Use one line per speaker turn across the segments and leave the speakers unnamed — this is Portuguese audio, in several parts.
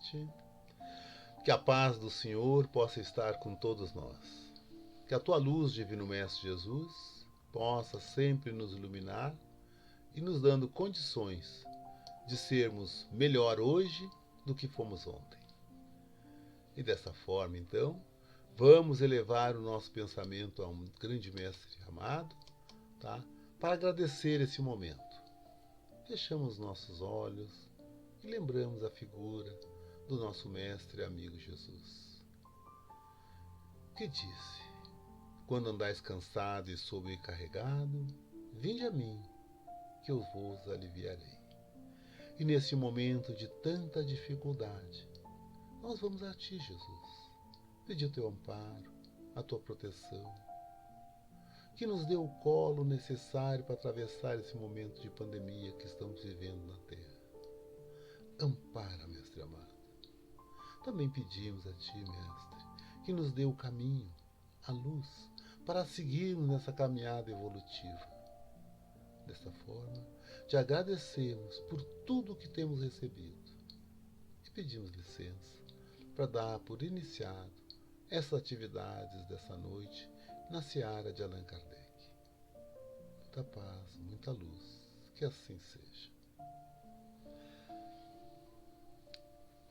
noite. Que a paz do Senhor possa estar com todos nós. Que a tua luz, Divino Mestre Jesus, possa sempre nos iluminar e nos dando condições de sermos melhor hoje do que fomos ontem. E dessa forma, então, vamos elevar o nosso pensamento a um grande Mestre amado, tá? Para agradecer esse momento. Fechamos nossos olhos e lembramos a figura do nosso Mestre e amigo Jesus, que disse: quando andais cansado e sobrecarregado, vinde a mim, que eu vos aliviarei. E nesse momento de tanta dificuldade, nós vamos a ti, Jesus, pedir o teu amparo, a tua proteção, que nos dê o colo necessário para atravessar esse momento de pandemia que estamos vivendo na Terra. Ampara, Mestre amado. Também pedimos a ti, Mestre, que nos dê o caminho, a luz, para seguirmos nessa caminhada evolutiva. Dessa forma, te agradecemos por tudo o que temos recebido e pedimos licença para dar por iniciado essas atividades dessa noite na seara de Allan Kardec. Muita paz, muita luz, que assim seja.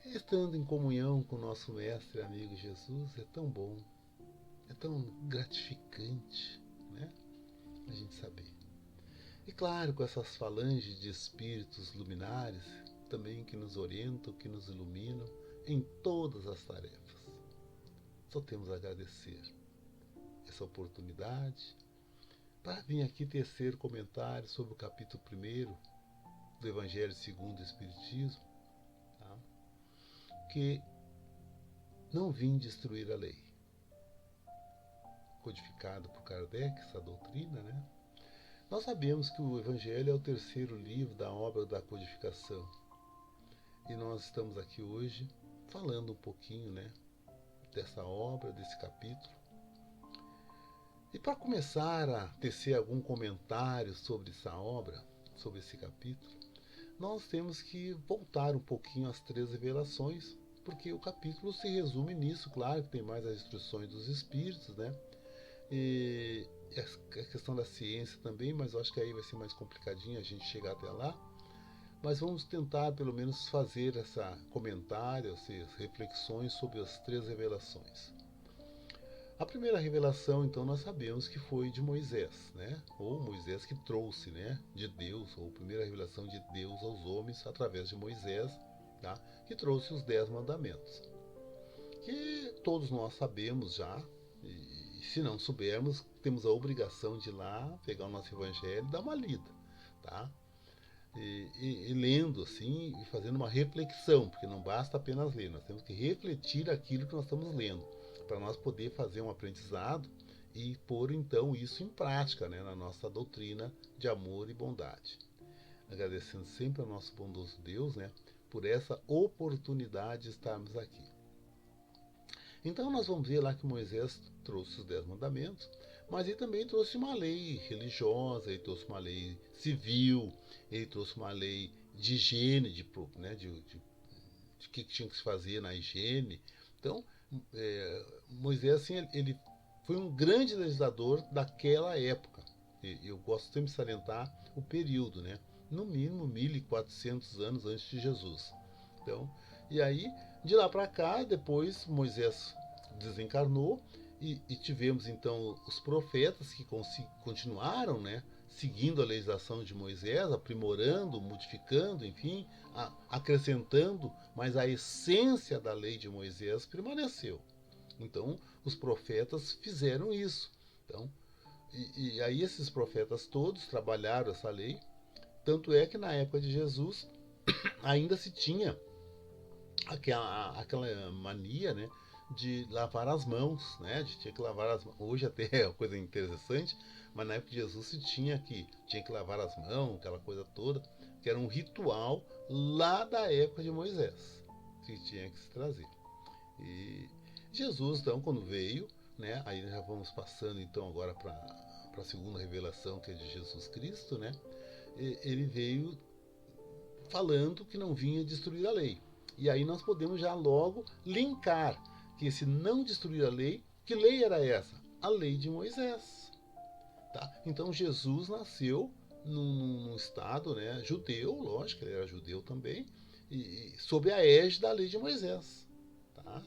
Estando em comunhão com o nosso Mestre e amigo Jesus, é tão bom, é tão gratificante, né? A gente saber. E claro, com essas falanges de espíritos luminares também que nos orientam, que nos iluminam em todas as tarefas. Só temos a agradecer essa oportunidade para vir aqui tecer comentários sobre o capítulo 1 do Evangelho segundo o Espiritismo, tá? Que não vim destruir a lei. Codificado por Kardec, essa doutrina, né? Nós sabemos que o Evangelho é o terceiro livro da obra da codificação. E nós estamos aqui hoje falando um pouquinho, né, dessa obra, desse capítulo. E para começar a tecer algum comentário sobre essa obra, sobre esse capítulo, nós temos que voltar um pouquinho às 3 revelações, porque o capítulo se resume nisso, claro que tem mais as instruções dos espíritos, né? E a questão da ciência também, mas eu acho que aí vai ser mais complicadinho a gente chegar até lá. Mas vamos tentar pelo menos fazer esse comentário, essas reflexões sobre as 3 revelações. A primeira revelação, então, nós sabemos que foi de Moisés, né? Ou Moisés que trouxe, né, de Deus, ou a primeira revelação de Deus aos homens através de Moisés, tá? Que trouxe os 10 mandamentos. Que todos nós sabemos já, e se não soubermos, temos a obrigação de ir lá, pegar o nosso evangelho e dar uma lida, tá? E lendo assim, e fazendo uma reflexão, porque não basta apenas ler, nós temos que refletir aquilo que nós estamos lendo, para nós poder fazer um aprendizado e pôr então isso em prática, né, na nossa doutrina de amor e bondade. Agradecendo sempre ao nosso bondoso Deus, né, por essa oportunidade de estarmos aqui. Então nós vamos ver lá que Moisés trouxe os 10 mandamentos, mas ele também trouxe uma lei religiosa, ele trouxe uma lei civil, ele trouxe uma lei de higiene, de que tinha que se fazer na higiene. Então, Moisés, assim, ele foi um grande legislador daquela época. Eu gosto sempre de salientar o período, né? No mínimo 1400 anos antes de Jesus. Então, e aí, de lá para cá, depois Moisés desencarnou e tivemos então os profetas que continuaram, né, seguindo a legislação de Moisés, aprimorando, modificando, enfim, acrescentando, mas a essência da lei de Moisés permaneceu. Então, os profetas fizeram isso. Então, e aí esses profetas todos trabalharam essa lei, tanto é que na época de Jesus ainda se tinha aquela mania, né, de lavar as mãos, né, de tinha que lavar as mãos. Hoje até é uma coisa interessante, mas na época de Jesus se tinha que lavar as mãos, aquela coisa toda, que era um ritual lá da época de Moisés, que tinha que se trazer. E Jesus, então, quando veio, né, aí já vamos passando então agora para a segunda revelação, que é de Jesus Cristo, né, ele veio falando que não vinha destruir a lei. E aí nós podemos já logo linkar que esse não destruir a lei, que lei era essa? A lei de Moisés. Tá? Então Jesus nasceu num estado, né, judeu, lógico, ele era judeu também, e sob a égide da lei de Moisés. Tá?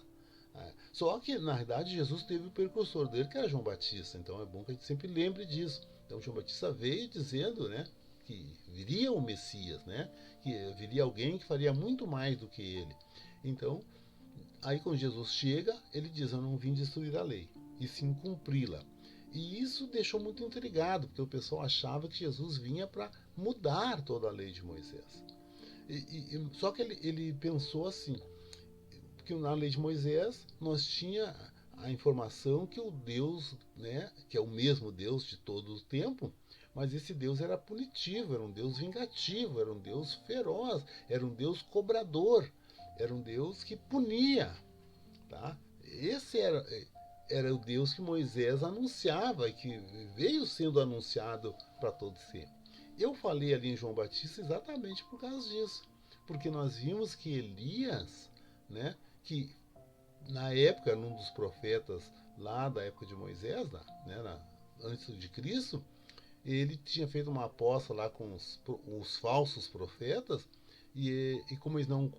Só que, na verdade, Jesus teve o precursor dele, que era João Batista. Então é bom que a gente sempre lembre disso. Então João Batista veio dizendo, né, que viria o Messias, né, que viria alguém que faria muito mais do que ele. Então, aí quando Jesus chega, ele diz: eu não vim destruir a lei, e sim cumpri-la. E isso deixou muito intrigado, porque o pessoal achava que Jesus vinha para mudar toda a lei de Moisés. Só que ele pensou assim, que na lei de Moisés nós tinha a informação que o Deus, né, que é o mesmo Deus de todo o tempo, mas esse Deus era punitivo, era um Deus vingativo, era um Deus feroz, era um Deus cobrador, era um Deus que punia. Tá? Esse era o Deus que Moisés anunciava e que veio sendo anunciado para todos sempre. Eu falei ali em João Batista exatamente por causa disso, porque nós vimos que Elias, né, que na época, num dos profetas lá da época de Moisés, né, antes de Cristo, ele tinha feito uma aposta lá com os falsos profetas, e como eles não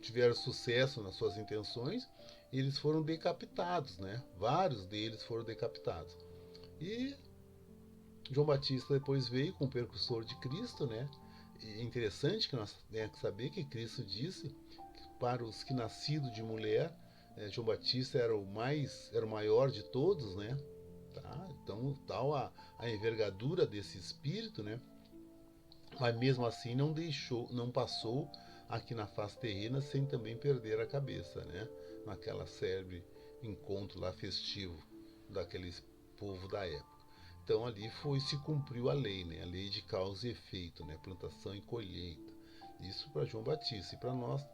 tiveram sucesso nas suas intenções, eles foram decapitados, né? Vários deles foram decapitados. E João Batista depois veio com o precursor de Cristo, né? E é interessante que nós temos que saber que Cristo disse que para os que nascidos de mulher, João Batista era o maior de todos, né? Tá? Então, tal a envergadura desse espírito, né? Mas mesmo assim não passou aqui na face terrena sem também perder a cabeça, né? Naquela célebre encontro lá festivo daquele povo da época. Então ali se cumpriu a lei, né? A lei de causa e efeito, né? Plantação e colheita. Isso para João Batista. E para nós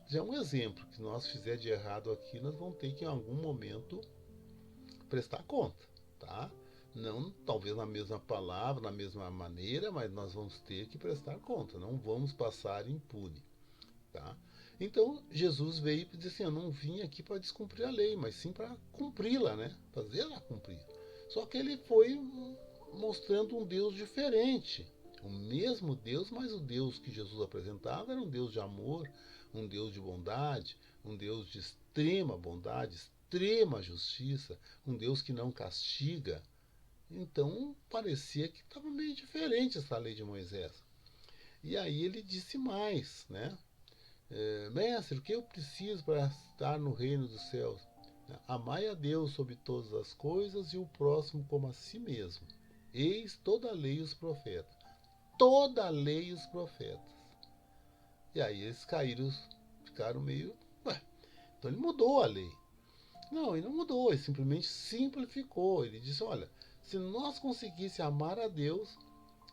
já é um exemplo. Que nós fizer de errado aqui, nós vamos ter que em algum momento prestar conta, tá? Não talvez na mesma palavra, na mesma maneira, mas nós vamos ter que prestar conta. Não vamos passar impune. Tá? Então Jesus veio e disse assim: eu não vim aqui para descumprir a lei, mas sim para cumpri-la, né? Fazê-la cumprir. Só que ele foi mostrando um Deus diferente. O mesmo Deus, mas o Deus que Jesus apresentava era um Deus de amor, um Deus de bondade, um Deus de extrema bondade, extrema justiça, um Deus que não castiga. Então parecia que estava meio diferente essa lei de Moisés. E aí ele disse mais, né? Mestre, o que eu preciso para estar no reino dos céus? Amai a Deus sobre todas as coisas e o próximo como a si mesmo. Eis toda a lei e os profetas. Toda a lei e os profetas. E aí eles ficaram meio... Ué, então ele mudou a lei. Não, ele não mudou, ele simplesmente simplificou. Ele disse, olha, se nós conseguíssemos amar a Deus,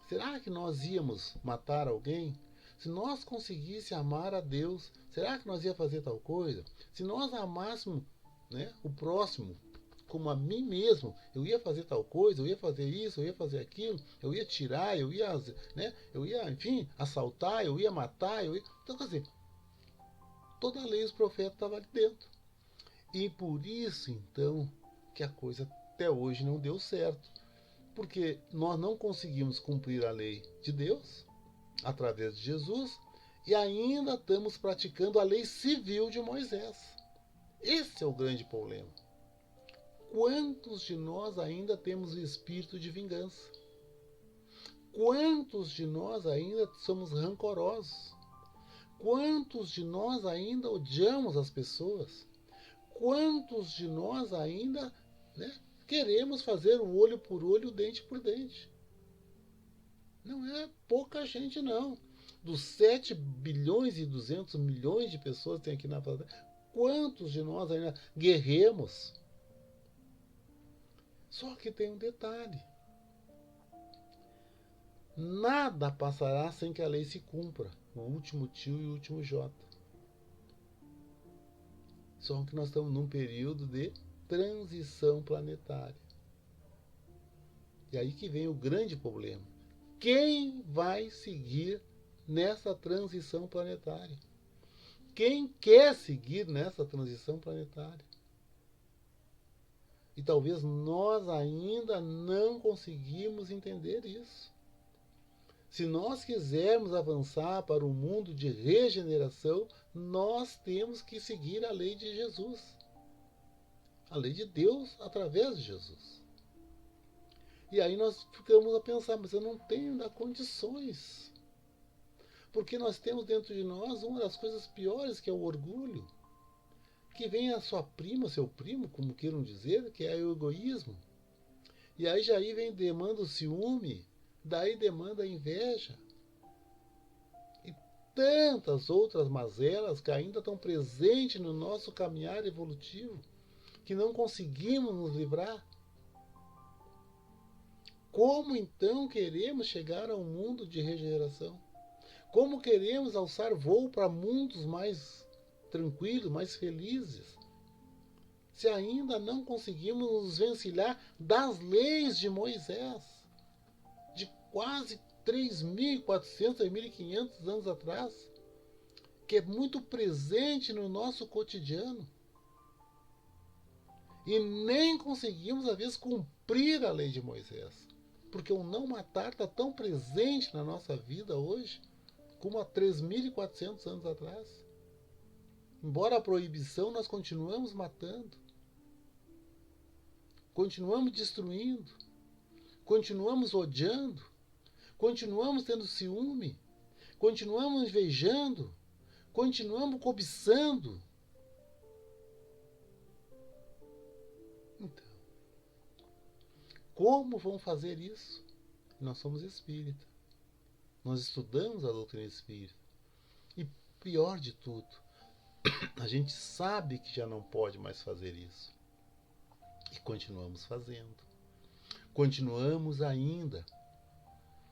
será que nós íamos matar alguém? Se nós conseguíssemos amar a Deus, será que nós ia fazer tal coisa? Se nós amássemos, né, o próximo como a mim mesmo, eu ia fazer tal coisa, eu ia fazer isso, eu ia fazer aquilo, eu ia tirar, eu ia, enfim, assaltar, eu ia matar, Então, quer dizer, toda a lei dos profetas estava ali dentro. E por isso, então, que a coisa até hoje não deu certo. Porque nós não conseguimos cumprir a lei de Deus, através de Jesus, e ainda estamos praticando a lei civil de Moisés. Esse é o grande problema. Quantos de nós ainda temos o espírito de vingança? Quantos de nós ainda somos rancorosos? Quantos de nós ainda odiamos as pessoas? Quantos de nós ainda, né, queremos fazer o olho por olho, o dente por dente? Não é pouca gente, não. Dos 7 bilhões e 200 milhões de pessoas que tem aqui na Terra, quantos de nós ainda guerremos? Só que tem um detalhe. Nada passará sem que a lei se cumpra. O último tio e o último J. Só que nós estamos num período de transição planetária. E aí que vem o grande problema. Quem vai seguir nessa transição planetária? quem quer seguir nessa transição planetária. E talvez nós ainda não conseguimos entender isso. Se nós quisermos avançar para um mundo de regeneração, nós temos que seguir a lei de Jesus. A lei de Deus através de Jesus. E aí nós ficamos a pensar, mas eu não tenho ainda condições. Porque nós temos dentro de nós uma das coisas piores, que é o orgulho. Que vem a sua prima, seu primo, como queiram dizer, que é o egoísmo. E aí já aí vem demanda o ciúme, daí demanda a inveja. E tantas outras mazelas que ainda estão presentes no nosso caminhar evolutivo, que não conseguimos nos livrar. Como então queremos chegar a um mundo de regeneração? Como queremos alçar voo para mundos mais tranquilos, mais felizes, se ainda não conseguimos nos vencilhar das leis de Moisés, de quase 3.400, 3.500 anos atrás, que é muito presente no nosso cotidiano, e nem conseguimos, às vezes, cumprir a lei de Moisés, porque o não matar está tão presente na nossa vida hoje, como há 3.400 anos atrás. Embora a proibição, nós continuamos matando, continuamos destruindo, continuamos odiando, continuamos tendo ciúme, continuamos invejando, continuamos cobiçando. Então, como vão fazer isso? Nós somos espíritas. Nós estudamos a doutrina espírita. E pior de tudo, a gente sabe que já não pode mais fazer isso. E continuamos fazendo. Continuamos ainda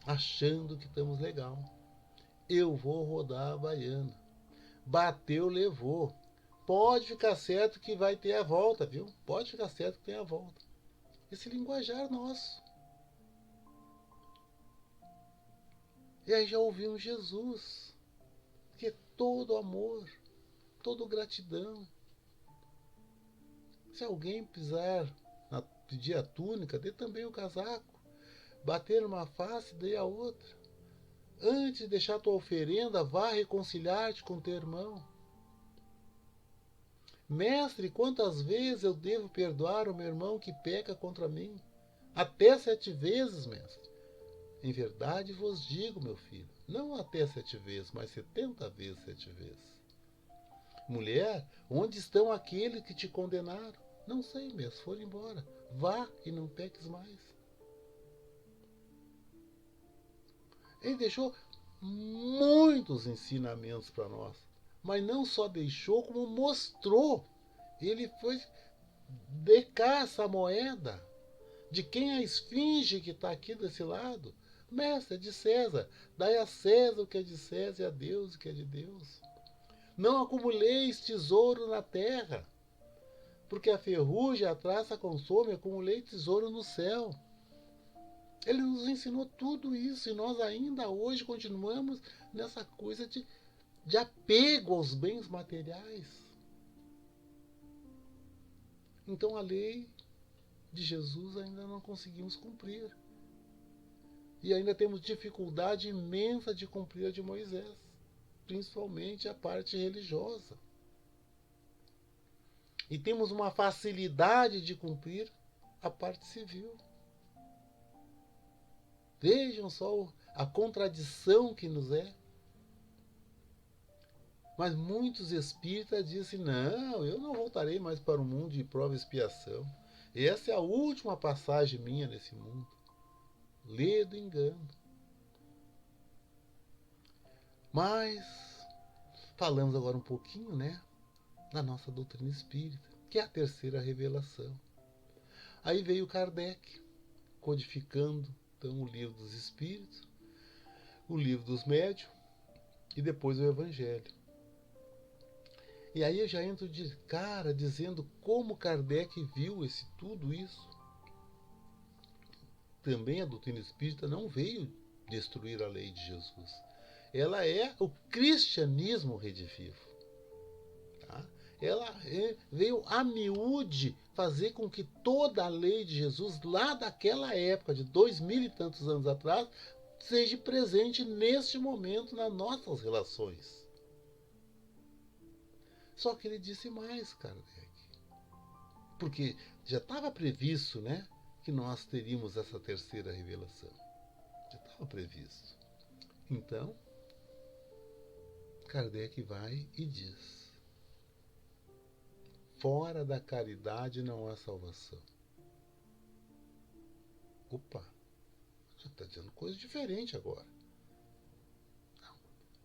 achando que estamos legal. Eu vou rodar a baiana. Bateu, levou. Pode ficar certo que vai ter a volta, viu? Pode ficar certo que tem a volta. Esse linguajar nosso. E aí já ouvimos Jesus, que é todo amor, todo gratidão. Se alguém pedir a túnica, dê também o casaco. Bater numa face, dê a outra. Antes de deixar tua oferenda, vá reconciliar-te com teu irmão. Mestre, quantas vezes eu devo perdoar o meu irmão que peca contra mim? Até 7 vezes, mestre. Em verdade vos digo, meu filho, não até 7 vezes, mas 70 vezes 7 vezes. Mulher, onde estão aqueles que te condenaram? Não sei, mestre, foram embora. Vá e não peques mais. Ele deixou muitos ensinamentos para nós. Mas não só deixou, como mostrou. Ele foi decar essa moeda. De quem a esfinge que está aqui desse lado? Mestre, é de César. Dai a César o que é de César e a Deus o que é de Deus. Não acumuleis tesouro na terra, porque a ferrugem, a traça consome, acumulei tesouro no céu. Ele nos ensinou tudo isso e nós ainda hoje continuamos nessa coisa de apego aos bens materiais. Então a lei de Jesus ainda não conseguimos cumprir. E ainda temos dificuldade imensa de cumprir a de Moisés, principalmente a parte religiosa. E temos uma facilidade de cumprir a parte civil. Vejam só a contradição que nos é. Mas muitos espíritas dizem, não, eu não voltarei mais para o mundo de prova e expiação. Essa é a última passagem minha nesse mundo. Lê do engano. Mas falamos agora um pouquinho, né, da nossa doutrina espírita, que é a terceira revelação. Aí veio Kardec, codificando então o livro dos Espíritos, o livro dos Médiuns e depois o Evangelho. E aí eu já entro de cara dizendo como Kardec viu tudo isso. Também a doutrina espírita não veio destruir a lei de Jesus. Ela é o cristianismo redivivo. ela veio a miúde fazer com que toda a lei de Jesus, lá daquela época, de 2000 e tantos anos atrás, seja presente neste momento nas nossas relações. Só que ele disse mais, Kardec. Porque já estava previsto, né, que nós teríamos essa terceira revelação. Já estava previsto. Então, Kardec vai e diz: fora da caridade não há salvação. Opa, já está dizendo coisa diferente agora.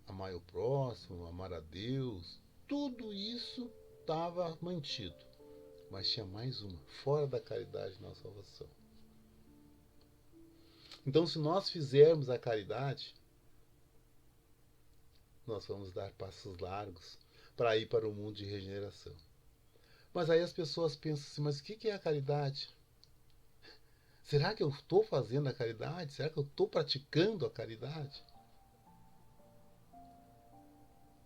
Amar o próximo, amar a Deus, tudo isso estava mantido. Mas tinha mais uma: fora da caridade não há salvação. Então, se nós fizermos a caridade, nós vamos dar passos largos para ir para o mundo de regeneração. Mas aí as pessoas pensam assim: mas o que é a caridade? Será que eu estou fazendo a caridade? Será que eu estou praticando a caridade?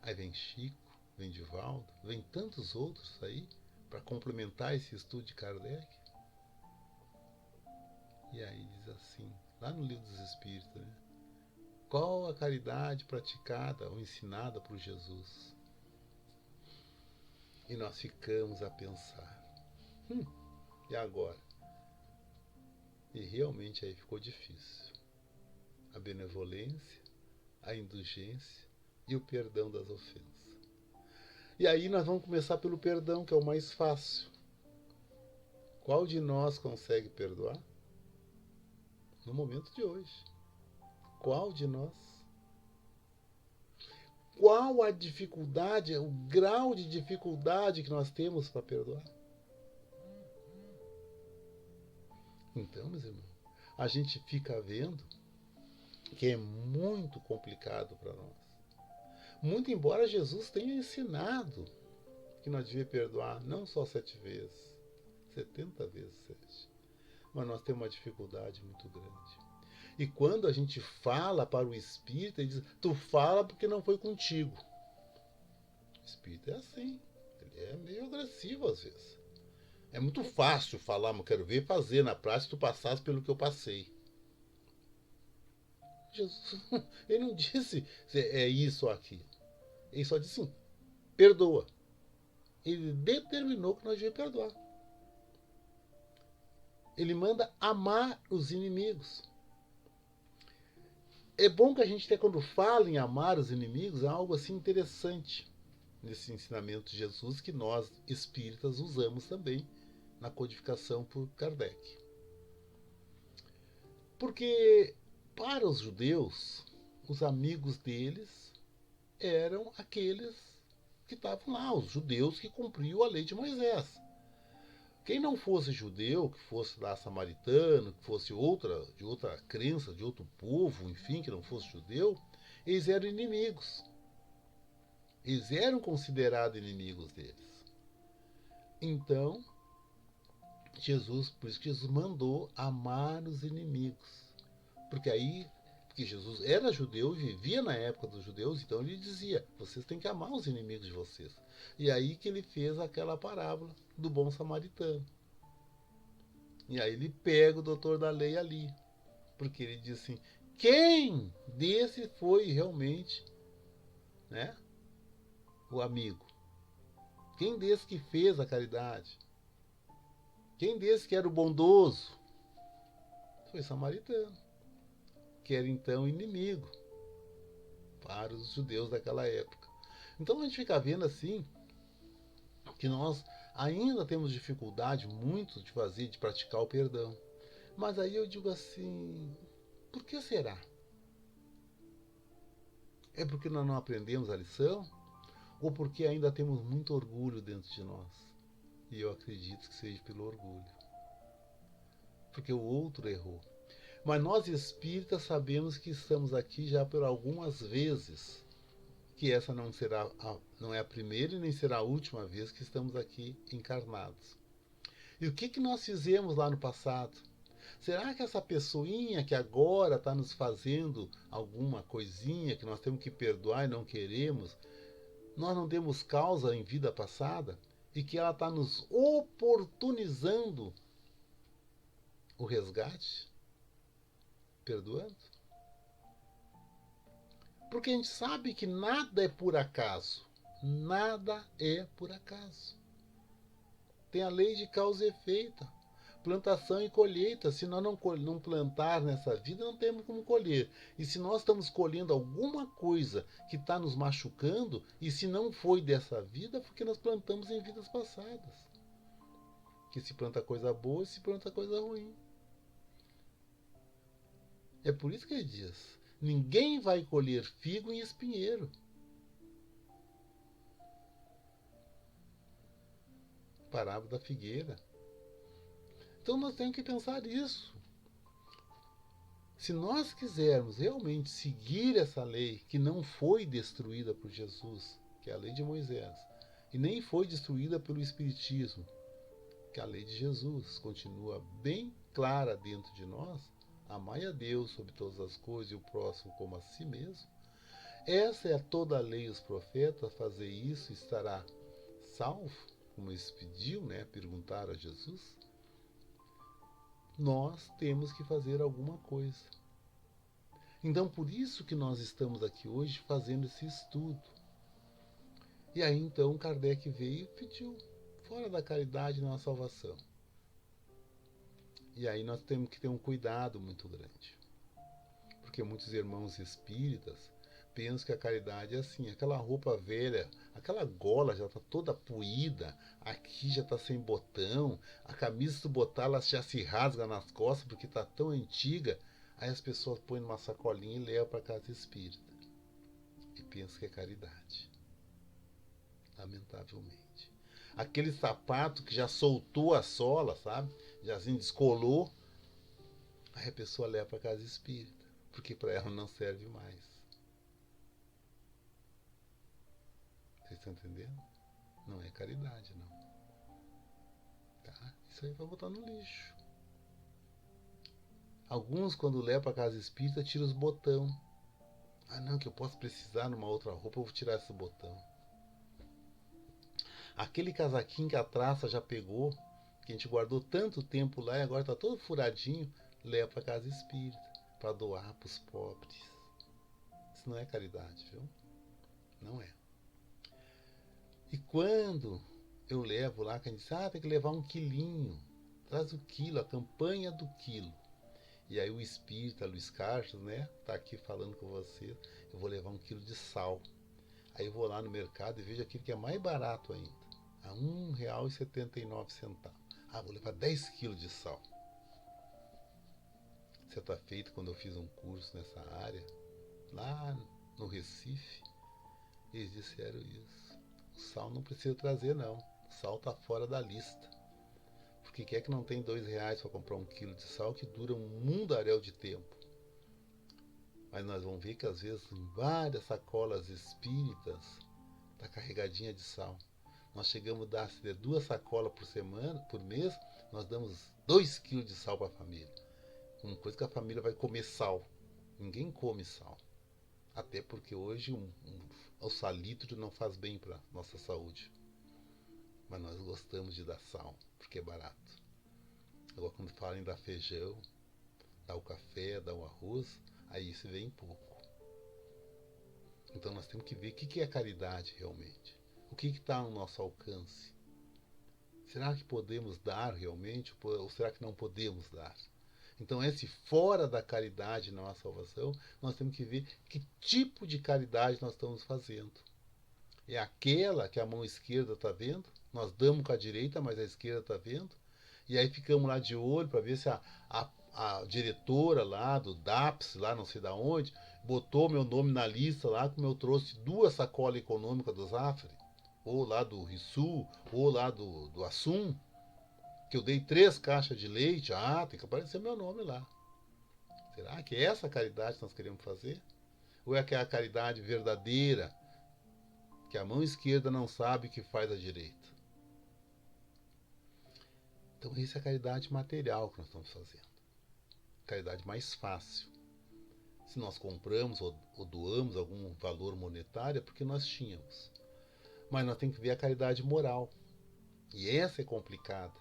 Aí vem Chico, vem Divaldo, vem tantos outros aí para complementar esse estudo de Kardec. E aí diz assim, lá no Livro dos Espíritos, né? Qual a caridade praticada ou ensinada por Jesus? E nós ficamos a pensar: e agora? E realmente aí ficou difícil. A benevolência, a indulgência e o perdão das ofensas. E aí nós vamos começar pelo perdão, que é o mais fácil. Qual de nós consegue perdoar? No momento de hoje. Qual de nós? Qual a dificuldade, o grau de dificuldade que nós temos para perdoar? Então, meus irmãos, a gente fica vendo que é muito complicado para nós. Muito embora Jesus tenha ensinado que nós devemos perdoar não só 7 vezes, 70 vezes 7. Mas nós temos uma dificuldade muito grande. E quando a gente fala para o espírita, ele diz: tu fala porque não foi contigo. O espírita é assim, ele é meio agressivo às vezes. É muito fácil falar, mas quero ver fazer na prática, tu passasse pelo que eu passei. Jesus, ele não disse é isso ou aquilo. Ele só disse assim: perdoa. Ele determinou que nós devemos perdoar. Ele manda amar os inimigos. É bom que a gente, até quando fala em amar os inimigos, é algo assim interessante nesse ensinamento de Jesus, que nós espíritas usamos também na codificação por Kardec. Porque para os judeus, os amigos deles eram aqueles que estavam lá, os judeus que cumpriam a lei de Moisés. Quem não fosse judeu, que fosse lá samaritano, que fosse de outra crença, de outro povo, enfim, que não fosse judeu, eles eram inimigos. Eles eram considerados inimigos deles. Então, por isso que Jesus mandou amar os inimigos. Porque Jesus era judeu, vivia na época dos judeus, então ele dizia: vocês têm que amar os inimigos de vocês. E aí que ele fez aquela parábola do bom samaritano. E aí ele pega o doutor da lei ali, porque ele diz assim: quem desse foi realmente, né, o amigo? Quem desse que fez a caridade? Quem desse que era o bondoso? Foi samaritano, que era então inimigo para os judeus daquela época. Então a gente fica vendo assim que nós ainda temos dificuldade muito de praticar o perdão. Mas aí eu digo assim: por que será? É porque nós não aprendemos a lição? Ou porque ainda temos muito orgulho dentro de nós? E eu acredito que seja pelo orgulho. Porque o outro errou. Mas nós espíritas sabemos que estamos aqui já por algumas vezes, que essa não é a primeira e nem será a última vez que estamos aqui encarnados. E o que nós fizemos lá no passado? Será que essa pessoinha que agora está nos fazendo alguma coisinha que nós temos que perdoar e não queremos, nós não demos causa em vida passada e que ela está nos oportunizando o resgate, perdoando? Porque a gente sabe que nada é por acaso. Nada é por acaso. Tem a lei de causa e efeito. Plantação e colheita. Se nós não plantar nessa vida, não temos como colher. E se nós estamos colhendo alguma coisa que está nos machucando, e se não foi dessa vida, porque nós plantamos em vidas passadas. Que se planta coisa boa, se planta coisa ruim. É por isso que ele diz: ninguém vai colher figo em espinheiro. Parábola da figueira. Então nós temos que pensar isso. Se nós quisermos realmente seguir essa lei que não foi destruída por Jesus, que é a lei de Moisés, e nem foi destruída pelo Espiritismo, que é a lei de Jesus, continua bem clara dentro de nós, amai a Deus sobre todas as coisas e o próximo como a si mesmo. Essa é toda a lei dos profetas, fazer isso estará salvo, como eles pediu, né? Perguntaram a Jesus. Nós temos que fazer alguma coisa. Então, por isso que nós estamos aqui hoje fazendo esse estudo. E aí, então, Kardec veio e pediu: fora da caridade não há salvação. E aí nós temos que ter um cuidado muito grande. Porque muitos irmãos espíritas pensam que a caridade é assim: aquela roupa velha, aquela gola já está toda puída, aqui já está sem botão, a camisa, se tu botar, ela já se rasga nas costas porque está tão antiga. Aí as pessoas põem numa sacolinha e levam para casa espírita. E pensam que é caridade. Lamentavelmente. Aquele sapato que já soltou a sola, sabe? Já assim descolou. Aí a pessoa leva para casa espírita. Porque para ela não serve mais. Vocês estão entendendo? Não é caridade, não. Tá? Isso aí vai botar no lixo. Alguns, quando levam para casa espírita, tiram os botão. Ah, não, que eu posso precisar numa outra roupa, eu vou tirar esse botão. Aquele casaquinho que a traça já pegou, que a gente guardou tanto tempo lá e agora está todo furadinho, leva para casa espírita, para doar para os pobres. Isso não é caridade, viu? Não é. E quando eu levo lá, que a gente diz: tem que levar 1 quilinho, traz o quilo, a campanha do quilo. E aí o espírita Luiz Carlos, né, tá aqui falando com você: eu vou levar 1 quilo de sal. Aí eu vou lá no mercado e vejo aquilo que é mais barato ainda, a R$ 1,79. Vou levar 10 quilos de sal. Certa feita, quando eu fiz um curso nessa área, lá no Recife, eles disseram isso: o sal não precisa trazer, não. O sal está fora da lista. Porque quer que não tem R$ 2 para comprar 1 quilo de sal que dura um mundaréu de tempo. Mas nós vamos ver que às vezes em várias sacolas espíritas está carregadinha de sal. Nós chegamos a dar 2 sacolas por semana, por mês, nós damos 2 quilos de sal para a família. Uma coisa que a família vai comer sal. Ninguém come sal. Até porque hoje o salitro não faz bem para nossa saúde. Mas nós gostamos de dar sal, porque é barato. Agora quando falam em dar feijão, dar o café, dar o arroz, aí isso vem pouco. Então nós temos que ver o que é caridade realmente. O que está ao nosso alcance? Será que podemos dar realmente ou será que não podemos dar? Então esse fora da caridade não há salvação, nós temos que ver que tipo de caridade nós estamos fazendo. É aquela que a mão esquerda está vendo? Nós damos com a direita, mas a esquerda está vendo? E aí ficamos lá de olho para ver se a diretora lá do DAPS, lá não sei da onde, botou meu nome na lista lá, como eu trouxe 2 sacolas econômicas do Zafre, ou lá do Rissul, ou lá do Assum, que eu dei 3 caixas de leite. Tem que aparecer meu nome lá. Será que é essa a caridade que nós queremos fazer? Ou é aquela caridade verdadeira, que a mão esquerda não sabe o que faz a direita? Então, isso é a caridade material que nós estamos fazendo. Caridade mais fácil. Se nós compramos ou doamos algum valor monetário, é porque nós tínhamos. Mas nós temos que ver a caridade moral. E essa é complicada.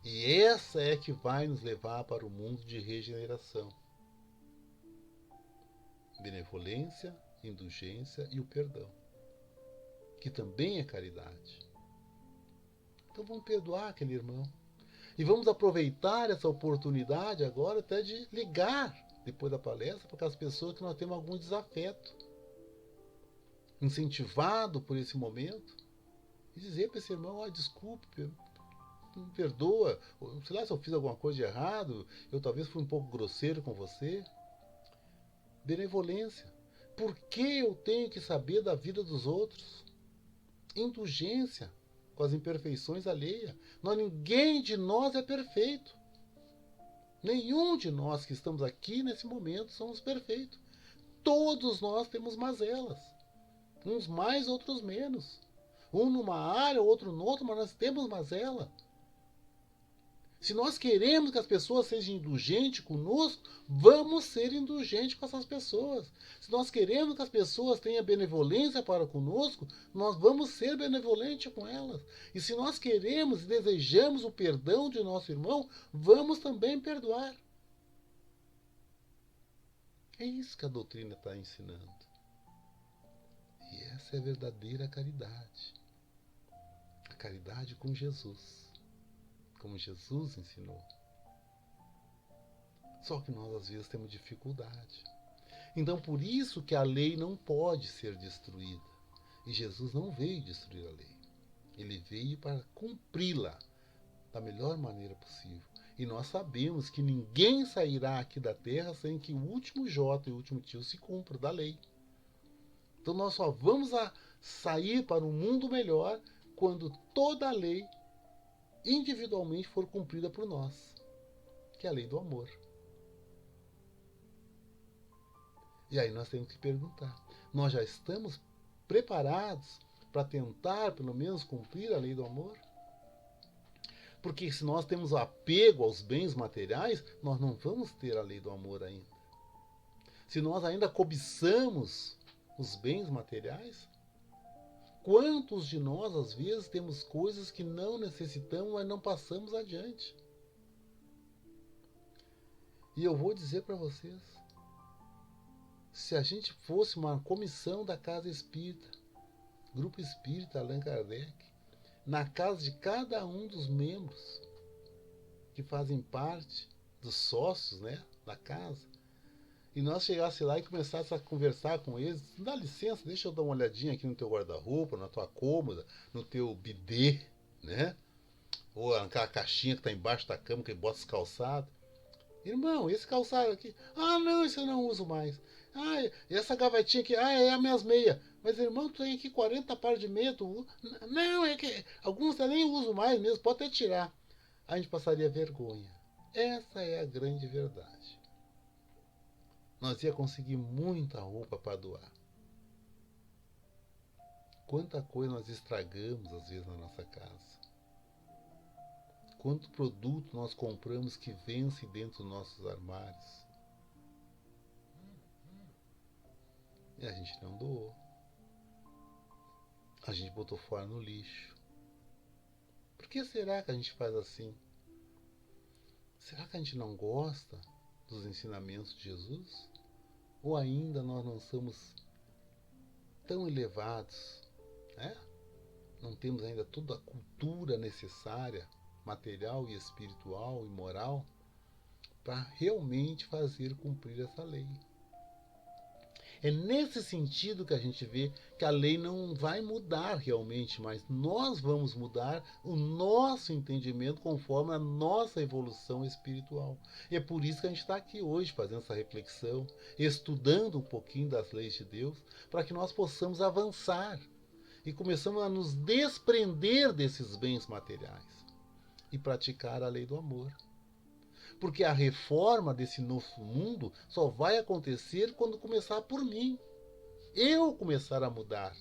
E essa é que vai nos levar para o mundo de regeneração. Benevolência, indulgência e o perdão, que também é caridade. Então vamos perdoar aquele irmão. E vamos aproveitar essa oportunidade agora até de ligar, depois da palestra, para aquelas pessoas que nós temos algum desafeto. Incentivado por esse momento. E dizer para esse irmão, desculpe, me perdoa. Sei lá se eu fiz alguma coisa de errado. Eu talvez fui um pouco grosseiro com você. Benevolência. Por que eu tenho que saber da vida dos outros? Indulgência com as imperfeições alheias. Ninguém de nós é perfeito. Nenhum de nós que estamos aqui nesse momento somos perfeitos. Todos nós temos mazelas. Uns mais, outros menos. Um numa área, outro noutra, mas nós temos mazela. Se nós queremos que as pessoas sejam indulgentes conosco, vamos ser indulgentes com essas pessoas. Se nós queremos que as pessoas tenham benevolência para conosco, nós vamos ser benevolentes com elas. E se nós queremos e desejamos o perdão de nosso irmão, vamos também perdoar. É isso que a doutrina está ensinando. E essa é a verdadeira caridade. A caridade com Jesus. Como Jesus ensinou. Só que nós às vezes temos dificuldade. Então por isso que a lei não pode ser destruída. E Jesus não veio destruir a lei. Ele veio para cumpri-la da melhor maneira possível. E nós sabemos que ninguém sairá aqui da terra sem que o último J e o último tio se cumpra da lei. Então nós só vamos sair para um mundo melhor quando toda a lei individualmente for cumprida por nós, que é a lei do amor. E aí nós temos que perguntar, nós já estamos preparados para tentar pelo menos cumprir a lei do amor? Porque se nós temos apego aos bens materiais, nós não vamos ter a lei do amor ainda. Se nós ainda cobiçamos os bens materiais, quantos de nós, às vezes, temos coisas que não necessitamos, mas não passamos adiante? E eu vou dizer para vocês, se a gente fosse uma comissão da Casa Espírita, Grupo Espírita Allan Kardec, na casa de cada um dos membros que fazem parte dos sócios, né, da casa, e nós chegasse lá e começasse a conversar com eles, dá licença, deixa eu dar uma olhadinha aqui no teu guarda-roupa, na tua cômoda, no teu bidê, né? Ou naquela caixinha que está embaixo da cama que bota os calçados. Irmão, esse calçado aqui, não, isso eu não uso mais. E essa gavetinha aqui, é as minhas meias. Mas irmão, tu tem aqui 40 pares de meia, não, é que alguns eu nem uso mais mesmo, pode até tirar. A gente passaria vergonha. Essa é a grande verdade. Nós ia conseguir muita roupa para doar. Quanta coisa nós estragamos às vezes na nossa casa. Quanto produto nós compramos que vence dentro dos nossos armários. E a gente não doou. A gente botou fora no lixo. Por que será que a gente faz assim? Será que a gente não gosta dos ensinamentos de Jesus? Ou ainda nós não somos tão elevados, né? Não temos ainda toda a cultura necessária, material e espiritual e moral, para realmente fazer cumprir essa lei. É nesse sentido que a gente vê que a lei não vai mudar realmente, mas nós vamos mudar o nosso entendimento conforme a nossa evolução espiritual. E é por isso que a gente está aqui hoje fazendo essa reflexão, estudando um pouquinho das leis de Deus, para que nós possamos avançar e começamos a nos desprender desses bens materiais e praticar a lei do amor. Porque a reforma desse novo mundo só vai acontecer quando começar por mim. Eu começar a mudar.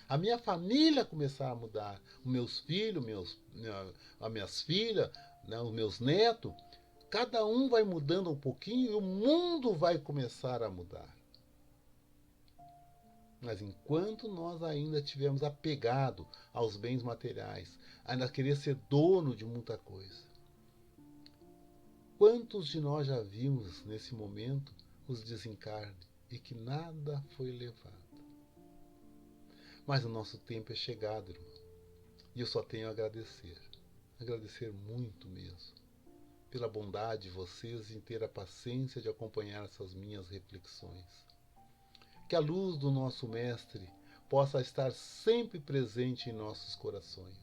A minha família começar a mudar. Os meus filhos, as minhas filhas, né, os meus netos. Cada um vai mudando um pouquinho e o mundo vai começar a mudar. Mas enquanto nós ainda estivermos apegado aos bens materiais, ainda querer ser dono de muita coisa, quantos de nós já vimos nesse momento os desencarne e que nada foi levado? Mas o nosso tempo é chegado, irmão. E eu só tenho a agradecer. Agradecer muito mesmo. Pela bondade de vocês em ter a paciência de acompanhar essas minhas reflexões. Que a luz do nosso Mestre possa estar sempre presente em nossos corações.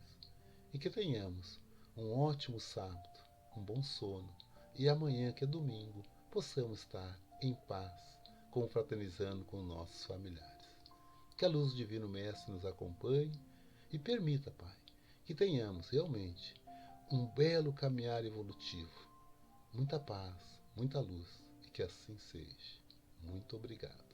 E que tenhamos um ótimo sábado, um bom sono. E amanhã, que é domingo, possamos estar em paz, confraternizando com nossos familiares. Que a luz do Divino Mestre nos acompanhe e permita, Pai, que tenhamos realmente um belo caminhar evolutivo. Muita paz, muita luz e que assim seja. Muito obrigado.